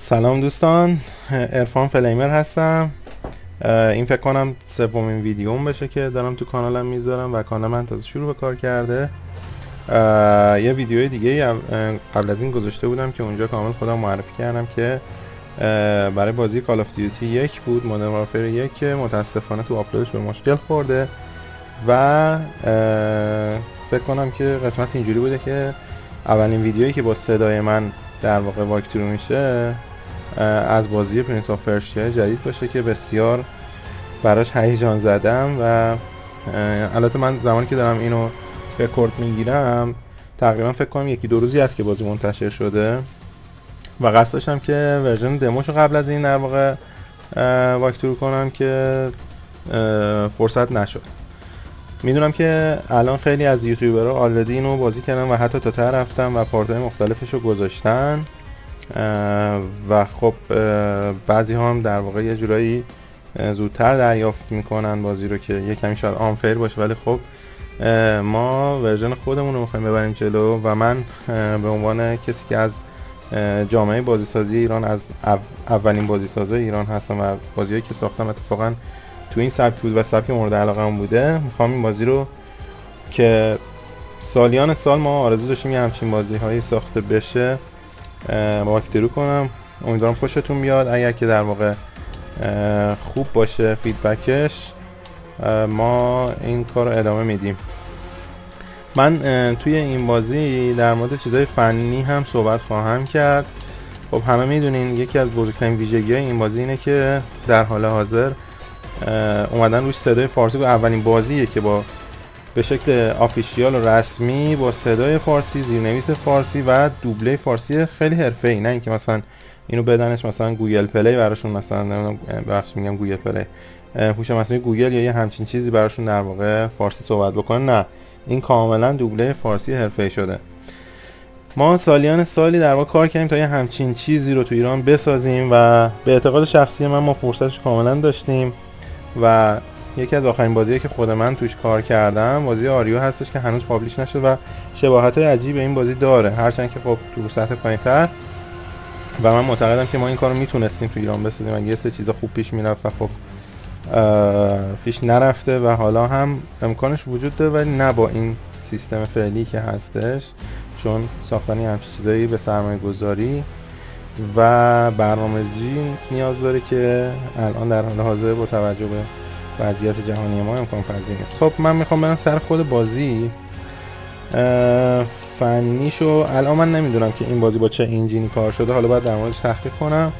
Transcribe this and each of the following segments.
سلام دوستان، عرفان فلیمر هستم. این فکر کنم سومین ویدیوم بشه که دارم تو کانالم میذارم و کانال من تازه شروع به کار کرده. یه ویدیوی دیگه قبل از این گذاشته بودم که اونجا کامل خودم معرفی کردم که برای بازی کال آف دیوتی 1 بود، مودرن وارفر 1، که متاسفانه تو آپلودش به مشکل خورده و فکر کنم که قسمت اینجوری بوده که اولین ویدیویی که با صدای من در واقع واکتورو میشه از بازی پرنس آف پرشیا جدید باشه که بسیار براش هیجان زدم. و البته من زمانی که دارم اینو رکورد میگیرم تقریبا فکر کنم یکی دو روزی است که بازی منتشر شده و قصد داشتم که ورژن دموشو قبل از این در واقع واکتورو کنم که فرصت نشد. میدونم که الان خیلی از یوتیوبرها آلردی اینو بازی کردن و حتی تا ته رفتن و پارت‌های مختلفش رو گذاشتن و خب بعضی ها هم در واقع یه جورایی زودتر دریافت میکنن بازی رو که یه کمی شاید آنفیر باشه، ولی خب ما ورژن خودمون رو میخوایم ببریم جلو و من به عنوان کسی که از جامعه بازیسازی ایران، از اولین بازیسازای ایران هستم و بازیایی که ساختم اتفاقا تو این سبک بود و سبک مورد علاقه‌ام بوده، میخوام این بازی رو که سالیان سال ما آرزو داشتیم یه همچین بازی‌هایی ساخته بشه واکتورو کنم. امیدوارم خوشتون بیاد. اگر که در واقع خوب باشه فیدبکش، ما این کار رو ادامه میدیم. من توی این بازی در مورد چیزای فنی هم صحبت خواهم کرد. خب همه میدونین یکی از بزرگترین ویژگی‌های این بازی اینه که در حال حاضر اومدن روش صدای فارسی، و اولین بازیه که با به شکل آفیشیال و رسمی با صدای فارسی، زیرنویس فارسی و دوبله فارسی خیلی حرفه‌ای، نه اینکه مثلا اینو بدنش مثلا گوگل پلی براشون، مثلا نمیدونم بخش میگم گوگل پلی، هوش مصنوعی گوگل یا یه همچین چیزی براشون در واقع فارسی صحبت بکنه، نه، این کاملا دوبله فارسی حرفه‌ای شده. ما سالیان سالی در واقع کار کردیم تا یه همچین چیزی رو تو ایران بسازیم و به اعتقاد شخصی من ما فرصتش کاملا داشتیم و یکی از آخرین بازیایی که خود من توش کار کردم بازی آریو هستش که هنوز پابلیش نشد و شباهت‌های عجیب به این بازی داره، هرچند که خب تو سطح پایین‌تر، و من معتقدم که ما این کارو میتونستیم تو ایران بسازیم اگه یه سری چیزا خوب پیش میرفت و خب پیش نرفته و حالا هم امکانش وجود داره، ولی نه با این سیستم فعلی که هستش، چون ساختن همچین چیزایی به سرمایه گذاری و برنامه‌ریزی نیاز داره که الان در حال حاضر با توجه به وضعیت جهانی ما امکان پذیر نیست. خب من میخوام برم سر خود بازی فنیشو. الان من نمیدونم که این بازی با چه انجینی کار شده، حالا باید در موردش تحقیق کنم.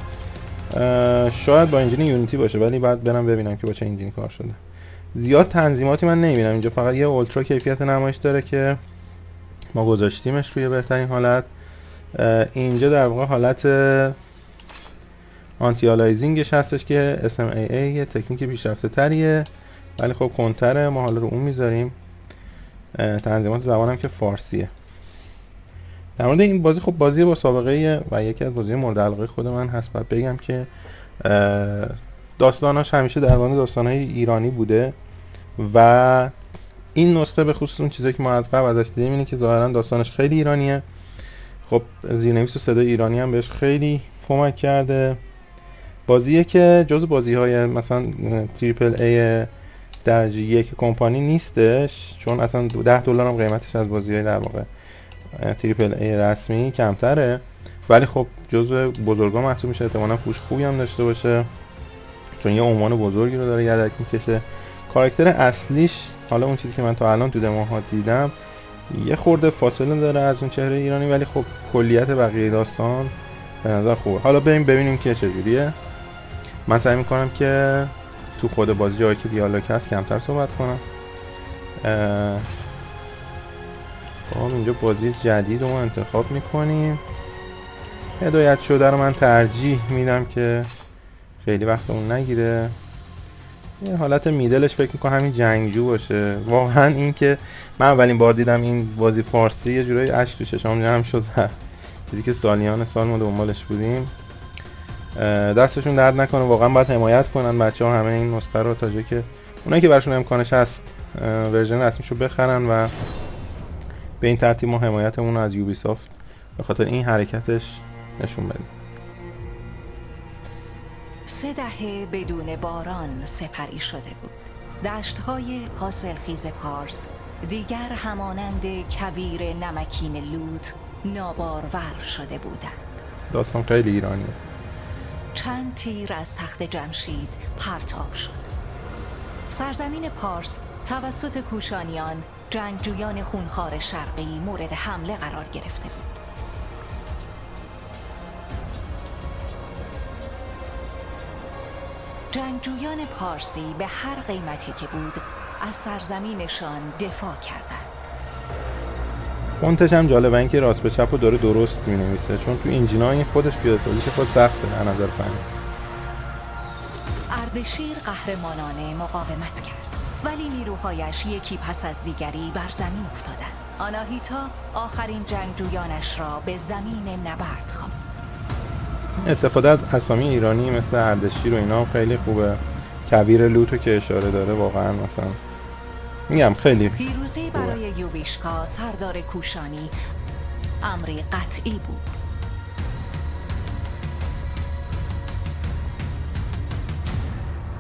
شاید با انجین یونیتی باشه، ولی بعد برم ببینم که با چه انجینی کار شده. زیاد تنظیماتی من نمیبینم اینجا، فقط یه اولترا کیفیت نمایش داره که ما گذاشتیمش روی بهترین حالت. اینجا در واقع حالت آنتی آلایزینگش هستش که SMAA یه تکنیک پیشرفته تریه، ولی خب کنتره، ما حالا رو اون میذاریم. تنظیمات زبانم که فارسیه. در مورد این بازی، خب بازی با سابقه و یکی از بازی مورد علاقه خود من هست. بعد بگم که داستاناش همیشه در مورد داستانهای ایرانی بوده و این نسخه به خصوص اون چیزایی که ما از قبل ازش دیدیم اینه که ظاهرا داستانش خیلی ایرانیه. خب زیرنویس و صدای ایرانی هم بهش خیلی کمک کرده. بازیه که جزو بازی‌های مثلا تریپل ای درجه یک کمپانی نیستش، چون اصلا $10 هم قیمتش از بازی‌های در واقع تریپل ای رسمی کمتره، ولی خب جزو بزرگا محسوب میشه. احتمالاً فروش خوبی هم داشته باشه چون یه عنوان بزرگی رو داره یدک میکشه. کاراکتر اصلیش، حالا اون چیزی که من تا الان تو دموها دیدم، یه خورده فاصله داره از اون چهره ایرانی، ولی خب کلیت بقیه داستان به نظر خوبه. حالا بریم ببینیم که چجوریه. من سعی میکنم که تو خود بازی جایی که دیالوگ هست کمتر صحبت کنم. خب اینجا بازی جدید رو ما انتخاب میکنیم. هدایت شده رو من ترجیح میدم که خیلی وقت اون نگیره. یه حالت میدلش فکر میکنم همین جنگجو باشه. واقعا این که من اولین بار دیدم این بازی فارسی یه جورایی اشک تو چشام جمع شد و چیزی که سالیان سال ما دنبالش بودیم. دستشون درد نکنه، واقعا باید حمایت کنن بچه‌ها همه این نسخه رو، تا جایی که اونایی که براشون امکانش هست ورژن رسمیشو بخرن و به این ترتیب ما حمایتمون از یوبی سافت به خاطر این حرکتش نشون بدیم. 3 دهه بدون باران سپری شده بود. دشت‌های حاصلخیز پارس دیگر همانند کویر نمکین لوط نابارور شده بودند. داستان خیلی ایرانیه. چند تیر از تخت جمشید پرتاب شد. سرزمین پارس توسط کوشانیان، جنگجویان خونخوار شرقی، مورد حمله قرار گرفته بود. جنگجویان پارسی به هر قیمتی که بود از سرزمینشان دفاع کردند. فونتش هم جالبه، اینکه راست به چپ و داره درست می‌نویسه، چون تو اینجینا این خودش پیاده‌سازیش خود سخته از نظر فنی. اردشیر قهرمانانه مقاومت کرد، ولی نیروهایش یکی پس از دیگری بر زمین افتادند. آناهیتا آخرین جنگجویانش را به زمین نبرد خواند. استفاده از اسامی ایرانی مثل اردشیر و اینا خیلی خوبه. کویر لوتو که اشاره داره واقعا مثلا میگم خیلی پیروزی برای یوویشکا سردار کوشانی امری قطعی بود.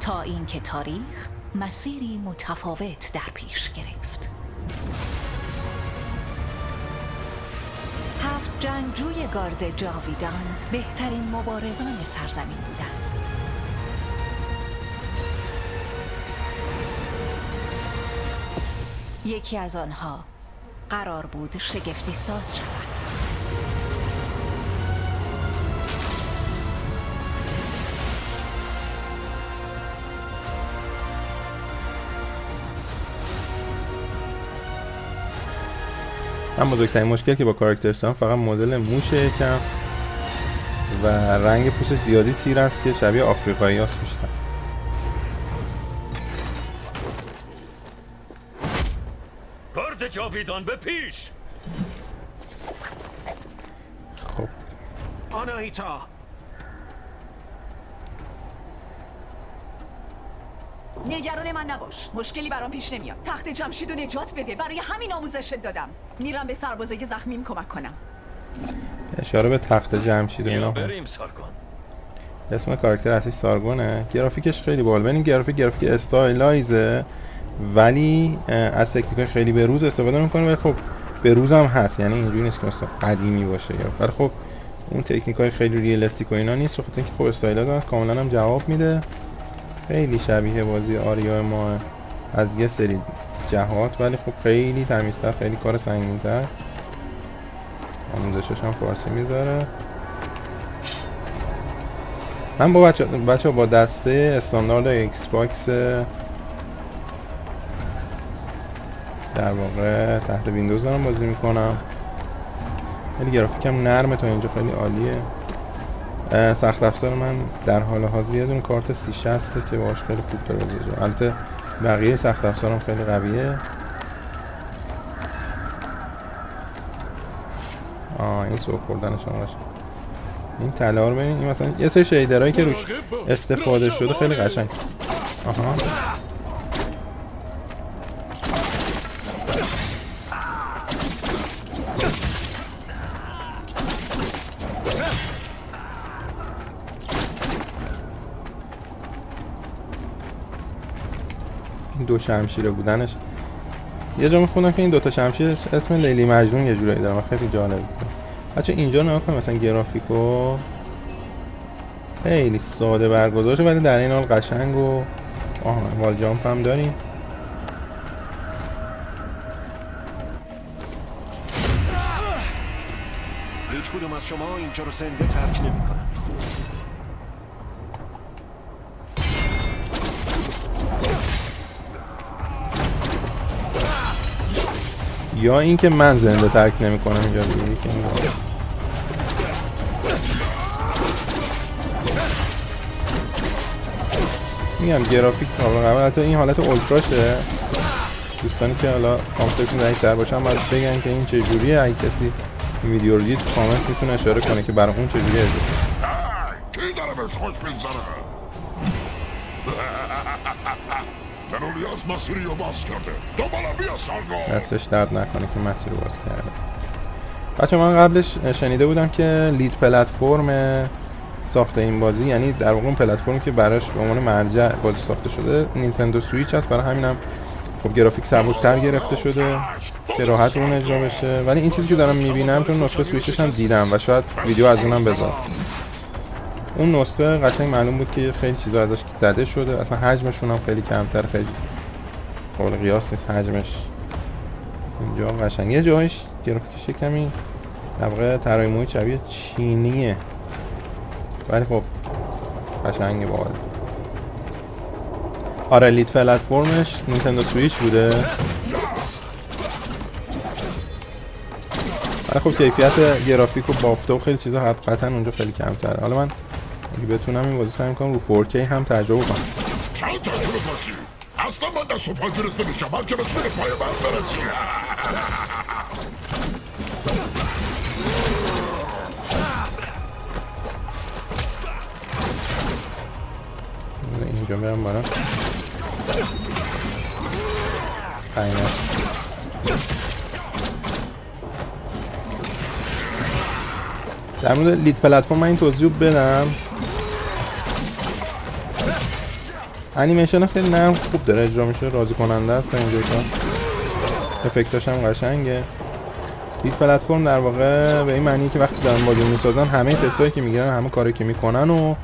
تا اینکه تاریخ مسیری متفاوت در پیش گرفت. 7 جنگجوی گارد جاویدان بهترین مبارزان سرزمین بودند. یکی از آنها قرار بود شگفتی ساز شود. من بزرگترین مشکل که با کاراکترش دارم فقط مدل موشه یکم و رنگ پوست زیادی تیر است که شبیه آفریقایی هاست بیشتر. گارد جاویدان به پیش. خب آناهیتا، نگران من نباش، مشکلی برام پیش نمیاد. تخت جمشید رو نجات بده، برای همین آموزشت دادم. میرم به سربازای زخمیم کمک کنم. اشاره به تخت جمشید و اینا. بریم سارگون. اسم کاراکتر اصلی سارگونه. گرافیکش خیلی باحال. ببین گرافیک استایلایزه، ولی از تکنیکای خیلی به روز استفاده میکنه. ولی خب به روز هم هست، یعنی اینجوری نیست که مثلا قدیمی باشه یا، ولی خب اون تکنیکای خیلی ریالیستیک و اینا نیست. خاطر اینکه خب استایلا کاملا هم جواب میده. خیلی شبیه بازی آریا ما از یه سری جهات، ولی خب خیلی تمیزتر، خیلی کار سنگین‌تر. آموزشش هم فارسی میذاره. من با بچه با دسته استاندارد ایکس باکس در واقع تحت ویندوز دارم بازی میکنم. خیلی گرافیکم نرمه تا اینجا، خیلی عالیه. سخت افزار من در حال حاضر یه دونه کارت 3060 که باهاش خیلی خوب داره بازی میشه. البته بقیه سخت افزارم خیلی قویه. این سو خوردنش هم باشه. این طلا رو ببین، این مثلا یه سری شیدرایی که روش استفاده شده خیلی قشنگ. آها این دو شمشیره بودنش، یه جا میخوندم که این دوتا شمشیر اسم لیلی مجنون یه جورایی داره، خیلی جالب بود. بچه اینجا نگاه کنم، مثلا گرافیکو خیلی ساده برگزار شده ولی در این حال قشنگ و وال جامپ هم داریم. هیچ کدوم از شما اینجا رو زنده ترک نمی‌کنن. یا اینکه من زنده ترک نمی‌کنم اینجا دیگه که میگم گرافیک قابل قبول. حتی این حالت اولتراشه. دوستانی که حالا کامپیوترشون ضعیف‌تر باشن باید بگن که این چه جوریه. اگه کسی این ویدیو رو دید کامنت میتونه اشاره کنه که برای اون چه جوریه. کی داره بهت خوش می‌گذره؟ تنولیاس مسیری رو باز کرده. دوباره بیا سارگون. دستش درد نکنه که مسیر رو باز کرده. بچه من قبلش شنیده بودم که لید پلتفرم ساخته این بازی، یعنی در واقع اون پلتفرمی که براش به عنوان مرجع بازی ساخته شده نینتندو سویچ هست. برای همینم خب گرافیک سبک‌تر گرفته شده که راحت اون اجرا بشه. ولی این چیزی که دارم میبینم، چون نسخه سویچش هم دیدم و شاید ویدیو از اونم بذارم، اون نسخه قشنگ معلوم بود که خیلی چیزا ازش زده شده. اصلا حجمشون هم خیلی کمتر، خیلی قابل قیاس نیست حجمش. اینجا قشنگ یه جایش گرافیکش کمی در واقع طراحی محیط شبیه چینیه، ولی خب قشنگه باحال. آره لید پلتفرمش نینتندو سویچ بوده، ولی خب کیفیت گرافیک و بافته و خیلی چیزا قطعا اونجا خیلی کمتره. حالا من اگه بتونم این بازی سعی می‌کنم رو 4K هم تجربه کنم. چند تا جلو باشی اصلا من دست و پا گرفته میشم بلکه به سوی پای من برسی. اینجا برم برم اینه. در مورد لید پلتفرم من این توضیح بدم. انیمیشن خیلی نرم خوب داره اجرا میشه، راضی کننده است تا اینجا تا افکتاش هم قشنگه. لید پلتفرم در واقع به این معنی که وقتی دارن بازی میسازن همه تستایی که میگیرن، همه کاری که میکنن و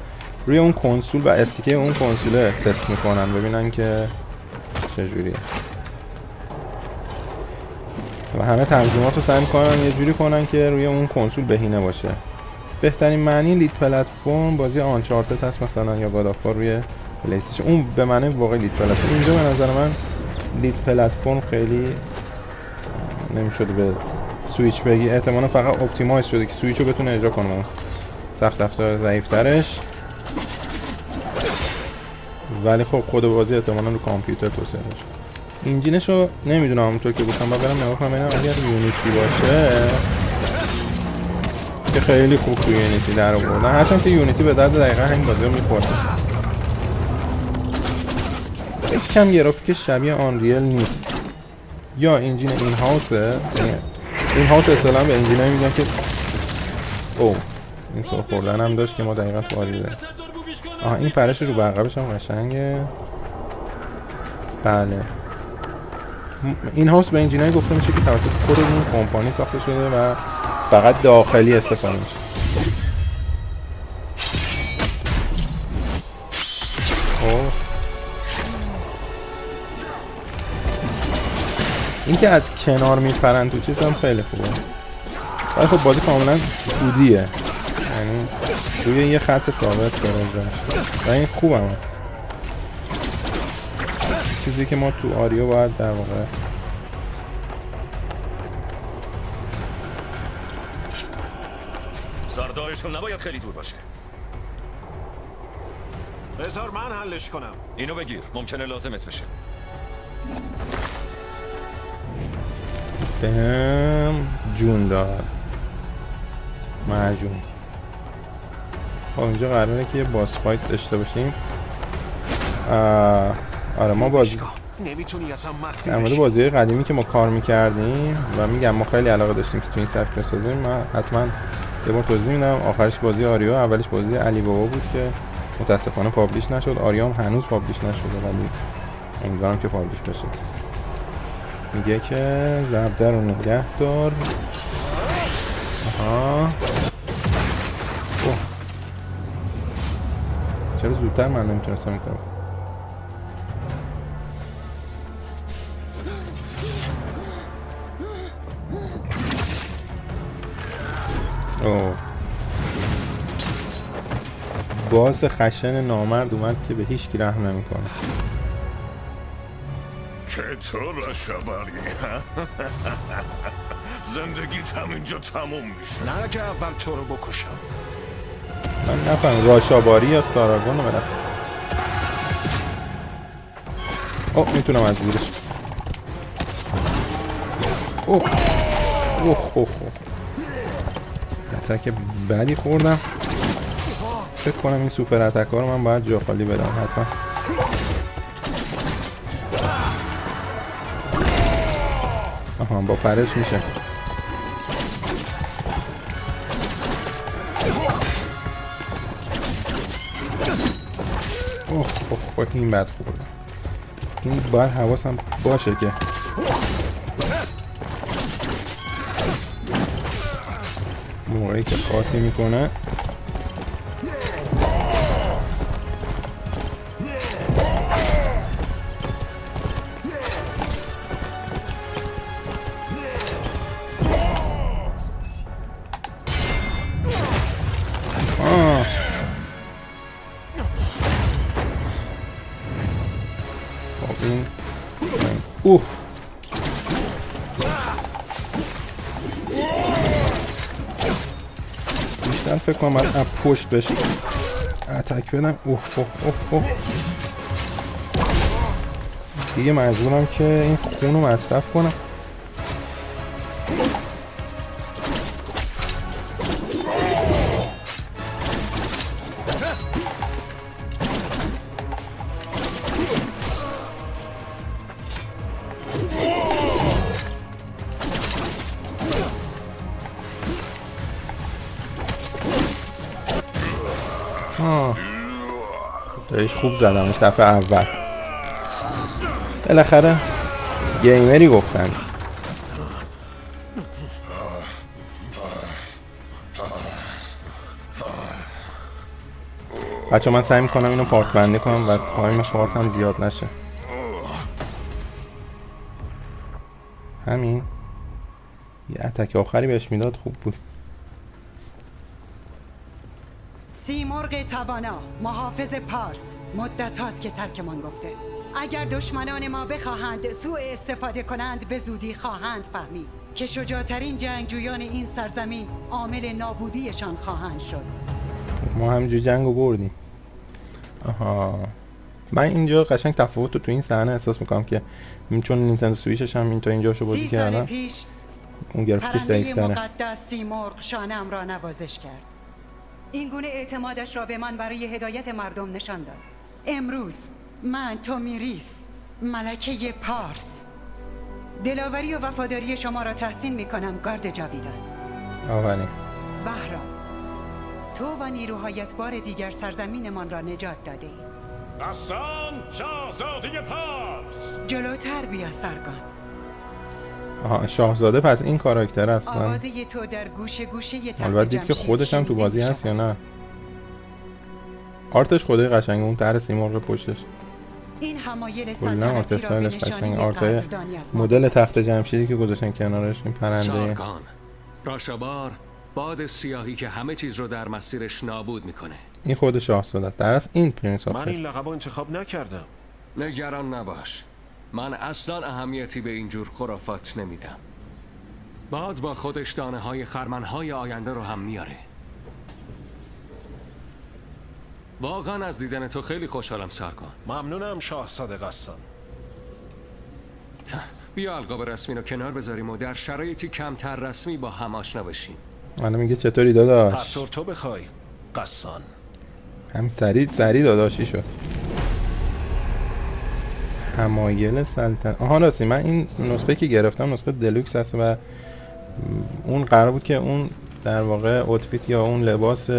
روی اون کنسول و استیکه اون کنسول تست میکنن ببینن که چجوریه و همه تنظیمات رو سعی میکنن یه جوری کنن که روی اون کنسول بهینه باشه. بهترین معنی لید پلتفرم بازی آنچارتد هست مثلا، یا گاد آف وار روی پلی استیشن، اون به معنی واقعی لید پلتفرم. اینجا به نظر من لید پلتفرم خیلی نمیشده به سویچ بگی، احتمالا فقط اپتیمایز شده که سویچ رو بتونه اجرا کنه سخت افزار ضعیف‌ترش، ولی خب خود بازی احتمالا رو کامپیوتر توسعه داشت. انجینش رو نمیدونم، همونطور که گفتم برم نگاه کنم ببینم اگر یونیتی باشه که خیلی خوب توی یونیتی در آوردن، هرچند که یونیتی به درد دقیقا همین بازی رو میخورده. کم گرافیکش شبیه آنریل نیست، یا انجین این هاوسه، این هاوس اصطلاحاً به انجینایی میگن که او این سر خوردن هم داشت که ما دقیقا تو آری داریم. آها این پرش رو برقبش هم قشنگه. بله این هاوس به انجینایی گفته میشه که توسط خود اون کمپانی ساخته شده و فقط داخلی استفاده میشه. خب این که از کنار میپرن تو چیز هم خیلی خوبه، ولی خب بازی کاملا کودیه، یعنی روی یه خط ثابت داره و این خوبم هست، چیزی که ما تو آریو باید در واقع سردایشون نباید خیلی دور باشه. بذار من حلش کنم. اینو بگیر، ممکنه لازمت بشه. بهم جون داد معجون. خب اینجا قراره که یه باس فایت داشته باشیم. آره ما بازی نمیتونی اصلا مخفی در مورد بازی‌های قدیمی که ما کار میکردیم و میگم ما خیلی علاقه داشتیم که تو این سبک بسازیم، من حتما یه بار توضیح میدم. آخرش بازی آریو، اولش بازی علی بابا بود که متاسفانه پابلیش نشد. آریو هم هنوز پابلیش نشده ولی امیدوارم که پابلیش بشه. میگه که ضربه رو نگه دار. آها اوه. چرا زودتر من نمیتونستم این کارو. اوه باز خشن نامرد اومد که به هیچ کی رحم نمیکنه. چطور شبری؟ زندگیت همینجا تموم میشه. نه که اول تو رو بکشم. من نفهم راشاباری یا ساراگون رو برم. اوه میتونم از زیرش. اوه اوه اوه اتک بدی خوردم. فکر کنم این سوپر اتک ها رو من باید جا خالی بدم حتما. آها با پرش میشه. اوه این بد خوردم. این باید حواسم باشه که موقعی که قاطی میکنه این بیشتر فکر کنم باید از پشت بهش اتک بدم. دیگه مجبورم که این خون رو مصرف کنم. دایش خوب زدمش دفعه اول. بالاخره گیمری گفتن. بچه من سعی میکنم اینو پارت بندی کنم و تایم پارت هم زیاد نشه. همین یه اتک آخری بهش میداد خوب بود. سیمرغ توانا، محافظ پارس، مدت هاست که ترکمان گفته. اگر دشمنان ما بخواهند سوء استفاده کنند به زودی خواهند فهمید که شجاعترین جنگجویان این سرزمین عامل نابودیشان خواهند شد. ما همینجور جنگو بردیم. آها من اینجا قشنگ تفاوت رو تو این صحنه احساس میکنم که چون نینتندو سویچش هم این تا اینجاشو بازی کردم. 30 سال پیش اون گرافیک سیف داره. مقدس سیمرغ شانه‌ام را نوازش کرد. این گونه اعتمادش را به من برای هدایت مردم نشان داد. امروز من تومیریس، ملکه پارس، دلاوری و وفاداری شما را تحسین میکنم گارد جاویدان. آفرین. بهرام، تو و نیروهایت بار دیگر سرزمینمان را نجات داده اید. غسان شاهزاده پارس. جلوتر بیا سرگان. آها شاهزاده پس این کاراکتر هستن. آوازه تو در گوشه گوشه تخت البته دید که خودش هم تو بازی هست یا نه. آرتش خدای قشنگ اون طرح سیمرغ پشتش. این همایل کلا آرت سلطنتی را به استایلش قشنگ. نشانه آرت قدردانی از ما مدل تخت جمشیدی که گذاشتن کنارش این پرنده. سارگان، راشابار، باد سیاهی که همه چیز رو در مسیرش نابود میکنه. این خود شاهزاده است. در اصل این پرنس من آخر. این لقب انتخاب نکردم. نگران نباش، من اصلا اهمیتی به اینجور خرافات نمیدم. باد با خودش دانه های خرمنهای آینده رو هم میاره. واقعا از دیدن تو خیلی خوشحالم سارگان. ممنونم شاهزاده غسان. بیا القاب رسمی رو کنار بذاریم و در شرایطی کمتر رسمی با هم آشنا بشیم. من میگه چطوری داداش؟ هر طور تو بخوای غسان. هم سریع داداشی شد. همایل سلطنت. آها راستی من این نسخه که گرفتم نسخه دلوکس هست و اون قرار بود که اون در واقع اوتفیت یا اون لباس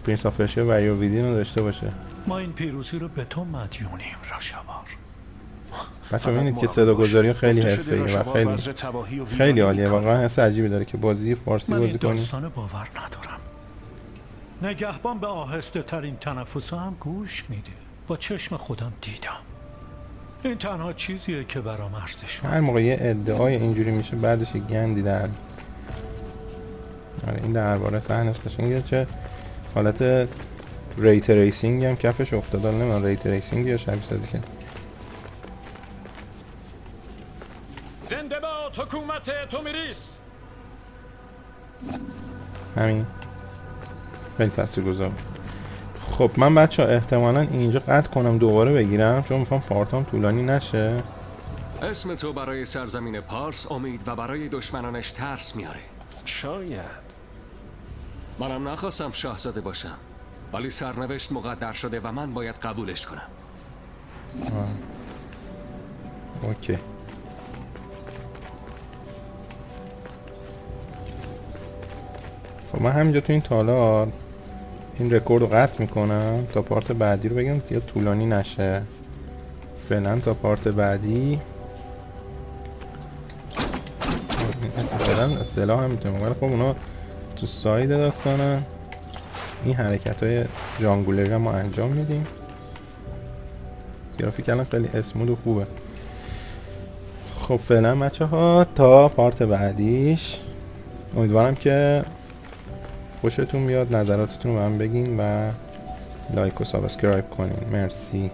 پرنس آف پرشیا و ویدین رو داشته باشه. ما این پیروزی رو به تو مدیونیم راشابار. بچه ببینید که صدا گذاری خیلی حرفه‌ای و خیلی عالیه. واقعا حس عجیبی داره که بازی فارسی من بازی این کنی. داستان باور ندارم. نگهبان به آهسته ترین تنفس هم گوش میده. با چشم خودم دیدم. این تنها چیزیه که برام ارزش هر موقع یه ادعای اینجوری میشه بعدش گندی در این درباره صحنش قشنگه. چه حالت ریت ریسینگ هم کفش افتاده. نمیدونم ریت ریسینگ یا شبیه سازی که زنده باد حکومت تومیریس. همین خیلی تاثیرگذار. خب من بچه ها احتمالا اینجا قطع کنم دوباره بگیرم چون میخوام پارتام طولانی نشه. اسم تو برای سرزمین پارس امید و برای دشمنانش ترس میاره. شاید. منم نخواستم شاهزاده باشم ولی سرنوشت مقدر شده و من باید قبولش کنم. اوکی. خب من همینجا تو این تالار این رکورد رو قطع میکنم تا پارت بعدی رو بگم یا طولانی نشه. فعلا تا پارت بعدی فعلا سلاح هم میتونم، ولی خب اونا تو ساید داستانن. این حرکت های جانگولری رو ما انجام میدیم. گرافیک الان خیلی اسمود و خوبه. خب فعلا بچه ها تا پارت بعدیش امیدوارم که خوشتون بیاد، نظراتتون رو به من بگین و لایک و سابسکرایب کنین. مرسی.